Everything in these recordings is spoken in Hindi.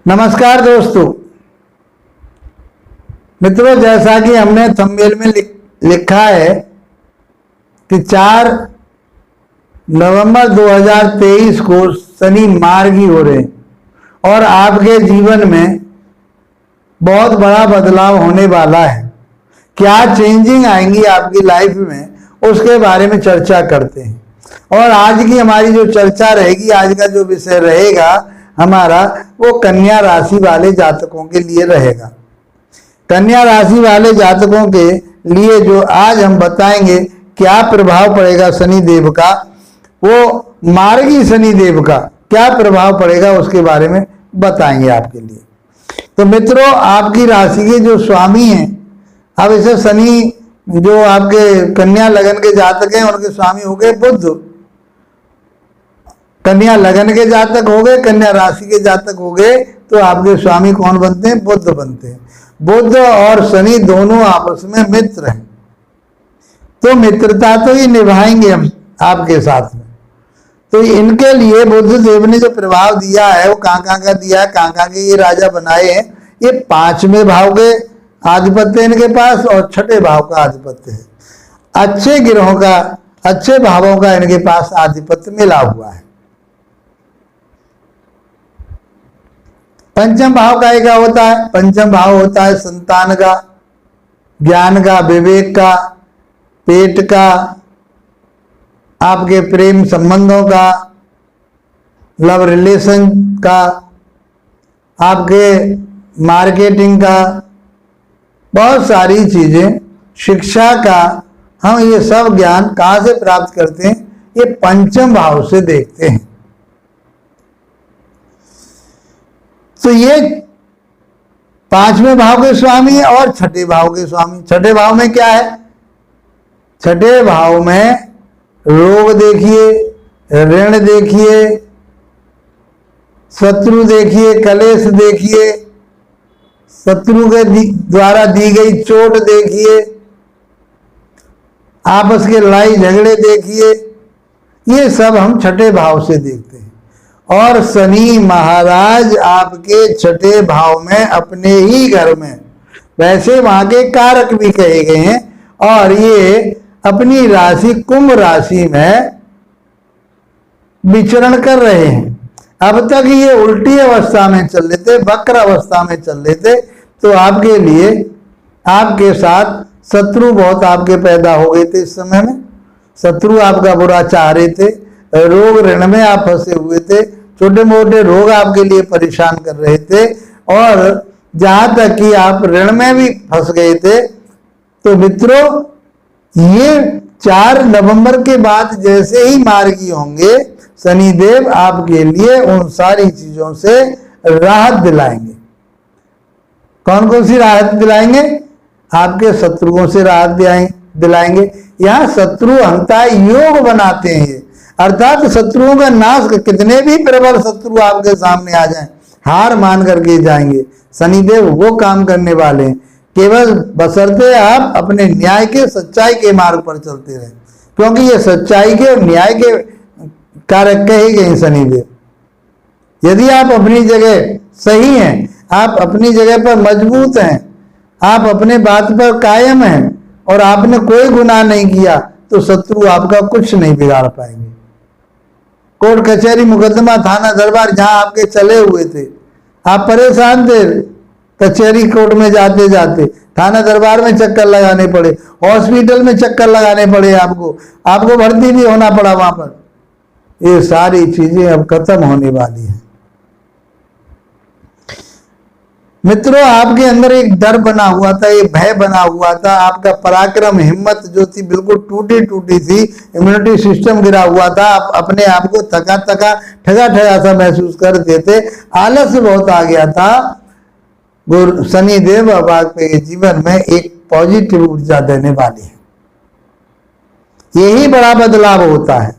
नमस्कार दोस्तों मित्रों, जैसा कि हमने थंबनेल में लिखा है कि 4 नवंबर 2023 को शनि मार्गी हो रहे हैं और आपके जीवन में बहुत बड़ा बदलाव होने वाला है। क्या चेंजिंग आएंगी आपकी लाइफ में, उसके बारे में चर्चा करते हैं। और आज की हमारी जो चर्चा रहेगी, आज का जो विषय रहेगा हमारा, वो कन्या राशि वाले जातकों के लिए रहेगा। कन्या राशि वाले जातकों के लिए जो आज हम बताएंगे क्या प्रभाव पड़ेगा शनि देव का, वो मार्गी शनि देव का क्या प्रभाव पड़ेगा, उसके बारे में बताएंगे आपके लिए। तो मित्रों, आपकी राशि के जो स्वामी हैं, अब इसे शनि जो आपके कन्या लगन के जातक हैं उनके स्वामी हो गए बुध। कन्या लगन के जातक हो गए, कन्या राशि के जातक हो गए, तो आपके स्वामी कौन बनते हैं? बुध बनते हैं। बुध और शनि दोनों आपस में मित्र हैं, तो मित्रता तो ये निभाएंगे हम आपके साथ में। तो इनके लिए बुध देव ने जो प्रभाव दिया है वो कहाँ का दिया है, कहाँ के ये राजा बनाए हैं। ये 5वें भाव के आधिपत्य इनके पास और 6ठे भाव का आधिपत्य है। अच्छे ग्रहों का, अच्छे भावों का इनके पास आधिपत्य मिला हुआ है। पंचम भाव का क्या होता है? पंचम भाव होता है संतान का, ज्ञान का, विवेक का, पेट का, आपके प्रेम संबंधों का, लव रिलेशन का, आपके मार्केटिंग का, बहुत सारी चीजें, शिक्षा का, हम ये सब ज्ञान कहाँ से प्राप्त करते हैं? ये पंचम भाव से देखते हैं। तो ये 5वें भाव के स्वामी है और 6ठे भाव के स्वामी। 6ठे भाव में क्या है? 6ठे भाव में रोग देखिए, ऋण देखिए, शत्रु देखिए, कलेश देखिए, शत्रु के द्वारा दी गई चोट देखिए, आपस के लड़ाई झगड़े देखिए, ये सब हम 6ठे भाव से देखते हैं। और शनि महाराज आपके 6ठे भाव में, अपने ही घर में, वैसे वहां के कारक भी कहे गए हैं, और ये अपनी राशि कुंभ राशि में विचरण कर रहे हैं। अब तक ये उल्टी अवस्था में चल रहे थे, वक्र अवस्था में चल रहे थे, तो आपके लिए, आपके साथ शत्रु बहुत आपके पैदा हो गए थे। इस समय में शत्रु आपका बुरा चाह रहे थे, रोग ऋण में आप फंसे हुए थे, छोटे मोटे रोग आपके लिए परेशान कर रहे थे, और जहां तक कि आप ऋण में भी फंस गए थे। तो मित्रों, ये 4 नवंबर के बाद जैसे ही मार्गी होंगे, शनिदेव आपके लिए उन सारी चीजों से राहत दिलाएंगे। कौन कौन सी राहत दिलाएंगे? आपके शत्रुओं से राहत दिलाएंगे। यहाँ शत्रु हंता योग बनाते हैं, अर्थात शत्रुओं का नाश, कितने भी प्रबल शत्रु आपके सामने आ जाएं, हार मान करके जाएंगे। शनिदेव वो काम करने वाले हैं, केवल बशर्ते आप अपने न्याय के, सच्चाई के मार्ग पर चलते रहे, क्योंकि ये सच्चाई के और न्याय के कारक कहे गए शनिदेव। यदि आप अपनी जगह सही हैं, आप अपनी जगह पर मजबूत हैं, आप अपने बात पर कायम हैं और आपने कोई गुनाह नहीं किया, तो शत्रु आपका कुछ नहीं बिगाड़ पाएंगे। कोर्ट कचहरी मुकदमा थाना दरबार जहां आपके चले हुए थे, आप परेशान थे, कचहरी कोर्ट में जाते जाते थाना दरबार में चक्कर लगाने पड़े, हॉस्पिटल में चक्कर लगाने पड़े, आपको भर्ती भी होना पड़ा वहां पर। ये सारी चीजें अब खत्म होने वाली हैं। मित्रों, आपके अंदर एक डर बना हुआ था, एक भय बना हुआ था, आपका पराक्रम, हिम्मत जो थी बिल्कुल टूटी टूटी थी, इम्यूनिटी सिस्टम गिरा हुआ था, आप अपने आप को थका थका, ठगा ठगा सा महसूस करते थे, आलस बहुत आ गया था। शनिदेव अब आपके जीवन में एक पॉजिटिव ऊर्जा देने वाले हैं। यही बड़ा बदलाव होता है।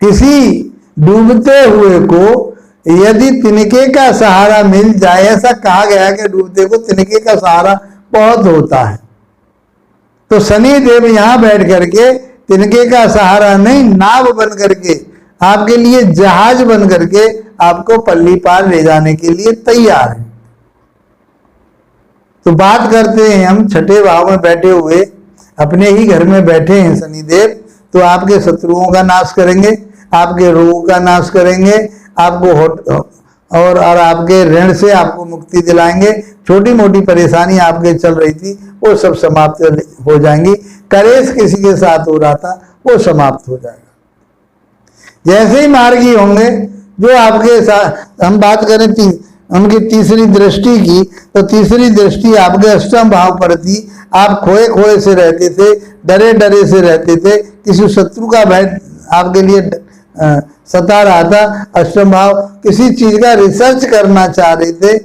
किसी डूबते हुए को यदि तिनके का सहारा मिल जाए, ऐसा कहा गया है कि डूबते को तिनके का सहारा बहुत होता है, तो शनि देव यहां बैठ करके तिनके का सहारा नहीं, नाव बन करके आपके लिए जहाज बन करके आपको पल्ली पार ले जाने के लिए तैयार है। तो बात करते हैं हम छठे भाव में बैठे हुए, अपने ही घर में बैठे हैं शनिदेव, तो आपके शत्रुओं का नाश करेंगे, आपके रोगों का नाश करेंगे, आपको और आपके ऋण से आपको मुक्ति दिलाएंगे। छोटी मोटी परेशानी आपके चल रही थी वो सब समाप्त हो जाएंगी। कलेश किसी के साथ हो रहा था वो समाप्त हो जाएगा। जैसे ही मार्गी होंगे जो आपके साथ, हम बात करें उनकी तीसरी दृष्टि की, तो तीसरी दृष्टि आपके अष्टम भाव पर थी। आप खोए खोए से रहते थे, डरे डरे से रहते थे, किसी शत्रु का भय आपके लिए सता रहा था। अष्टम भाव किसी चीज का रिसर्च करना चाह रहे थे,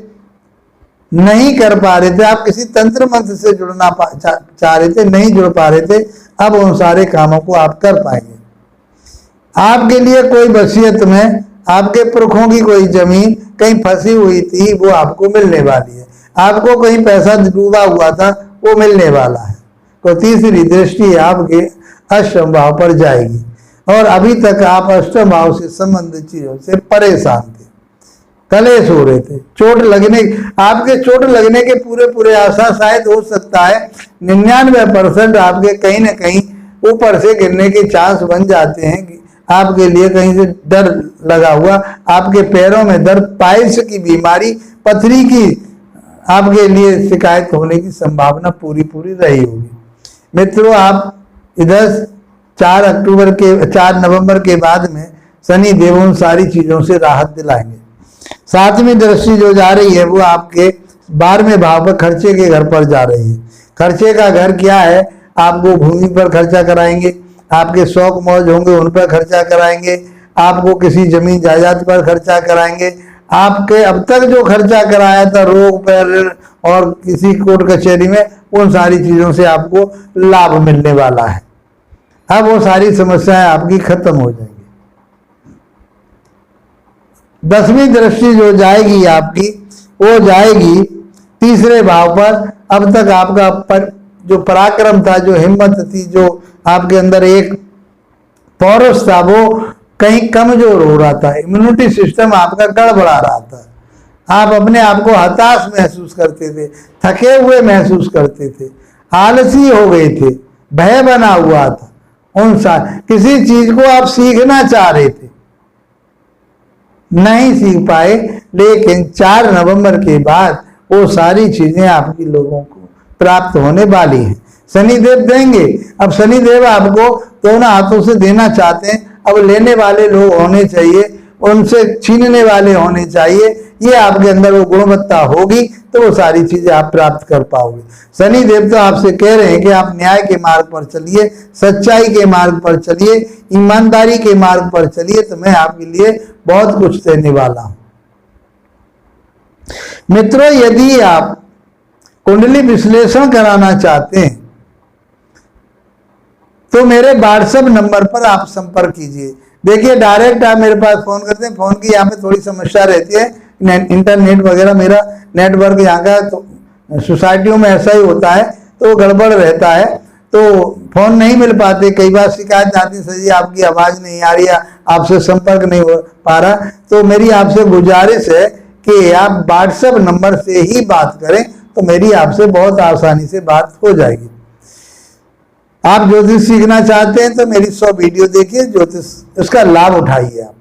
नहीं कर पा रहे थे, आप किसी तंत्र मंत्र से जुड़ना चाह रहे थे, नहीं जुड़ पा रहे थे, अब उन सारे कामों को आप कर पाएंगे। आपके लिए कोई वसीयत में आपके पुरखों की कोई जमीन कहीं फंसी हुई थी वो आपको मिलने वाली है। आपको कहीं पैसा डूबा हुआ था वो मिलने वाला है। तो तीसरी दृष्टि आपके अष्टम भाव पर जाएगी। और अभी तक आप अष्टम भाव से संबंधित चीजों से परेशान थे, कलेश हो रहे थे, चोट लगने, आपके चोट लगने के पूरे आशा शायद हो सकता है 99% आपके कहीं ना कहीं ऊपर से गिरने के चांस बन जाते हैं। कि आपके लिए कहीं से डर लगा हुआ, आपके पैरों में दर्द, पाइल्स की बीमारी, पथरी की आपके लिए शिकायत होने की संभावना पूरी रही होगी। मित्रों, आप इधर 4 नवंबर के बाद में शनि देव उन सारी चीजों से राहत दिलाएंगे। सातवीं दृष्टि जो जा रही है वो आपके 12वें भाव पर खर्चे के घर पर जा रही है। खर्चे का घर क्या है? आपको भूमि पर खर्चा कराएंगे, आपके शौक मौज होंगे उन पर खर्चा कराएंगे, आपको किसी जमीन जायदाद पर खर्चा कराएंगे, आपके अब तक जो खर्चा कराया था रोग पर और किसी कोर्ट कचहरी में, उन सारी चीजों से आपको लाभ मिलने वाला है। अब वो सारी समस्याएं आपकी खत्म हो जाएंगी। 10वीं दृष्टि जो जाएगी आपकी, वो जाएगी तीसरे भाव पर। अब तक आपका जो पराक्रम था, जो हिम्मत थी, जो आपके अंदर एक पौरुष था, वो कहीं कमजोर हो रहा था। इम्यूनिटी सिस्टम आपका गड़बड़ा रहा था। आप अपने आप को हताश महसूस करते थे, थके हुए महसूस करते थे, आलसी हो गए थे, भय बना हुआ था। किसी चीज को आप सीखना चाह रहे थे, नहीं सीख पाए, लेकिन 4 नवंबर के बाद वो सारी चीजें आपकी लोगों को प्राप्त होने वाली हैं। शनिदेव देंगे। अब शनिदेव आपको दोनों हाथों से देना चाहते हैं। अब लेने वाले लोग होने चाहिए, उनसे छीनने वाले होने चाहिए। ये आपके अंदर वो गुणवत्ता होगी तो वो सारी चीजें आप प्राप्त कर पाओगे। शनि देव तो आपसे कह रहे हैं कि आप न्याय के मार्ग पर चलिए, सच्चाई के मार्ग पर चलिए, ईमानदारी के मार्ग पर चलिए, तो मैं आपके लिए बहुत कुछ देने वाला हूं। मित्रों, यदि आप कुंडली विश्लेषण कराना चाहते हैं तो मेरे व्हाट्सएप नंबर पर आप संपर्क कीजिए। देखिए, डायरेक्ट आप मेरे पास फोन करते हैं, फोन की यहाँ पे थोड़ी समस्या रहती है, इंटरनेट वगैरह, मेरा नेटवर्क यहाँ का तो सोसाइटियों में ऐसा ही होता है, तो गड़बड़ रहता है, तो फोन नहीं मिल पाते। कई बार शिकायत आती है, सर जी आपकी आवाज नहीं आ रही है, आपसे संपर्क नहीं हो पा रहा। तो मेरी आपसे गुजारिश है कि आप व्हाट्सएप नंबर से ही बात करें, तो मेरी आपसे बहुत आसानी से बात हो जाएगी। आप ज्योतिष सीखना चाहते हैं तो मेरी 100 वीडियो देखिए, ज्योतिष उसका लाभ उठाइए आप।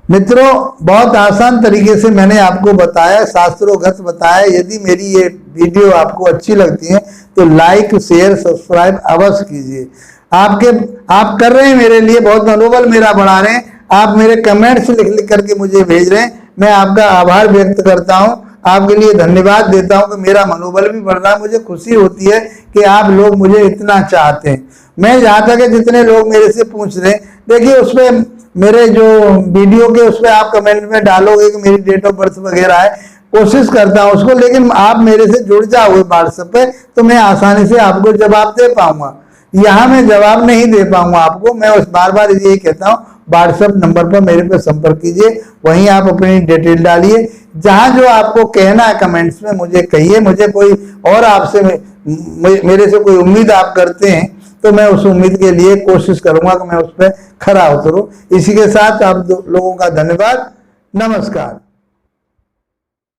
मित्रों, बहुत आसान तरीके से मैंने आपको बताया, शास्त्रोगत बताया। यदि मेरी ये वीडियो आपको अच्छी लगती है तो लाइक, शेयर, सब्सक्राइब अवश्य कीजिए। आप कर रहे हैं मेरे लिए, बहुत मनोबल मेरा बढ़ा रहे हैं। आप मेरे कमेंट्स लिख करके मुझे भेज रहे हैं, मैं आपका आभार व्यक्त करता हूं, आपके लिए धन्यवाद देता हूं कि मेरा मनोबल भी बढ़ रहा है। मुझे खुशी होती है कि आप लोग मुझे इतना चाहते हैं। मैं जहां तक है, जितने लोग मेरे से पूछ रहे हैं, देखिए उसमें मेरे जो वीडियो के उसमें आप कमेंट में डालोगे कि मेरी डेट ऑफ बर्थ वगैरह है, कोशिश करता हूं उसको, लेकिन आप मेरे से जुड़ जाओगे व्हाट्सएप पे तो मैं आसानी से आपको जवाब दे पाऊंगा। यहाँ मैं जवाब नहीं दे पाऊंगा आपको। मैं उस बार यही कहता हूँ, व्हाट्सएप नंबर पर मेरे पे संपर्क कीजिए, वहीं आप अपनी डिटेल डालिए। जहां जो आपको कहना है कमेंट्स में मुझे कहिए। मुझे कोई और आपसे मेरे से कोई उम्मीद आप करते हैं तो मैं उस उम्मीद के लिए कोशिश करूंगा कि मैं उस पर खरा उतरूं। इसी के साथ आप लोगों का धन्यवाद। नमस्कार।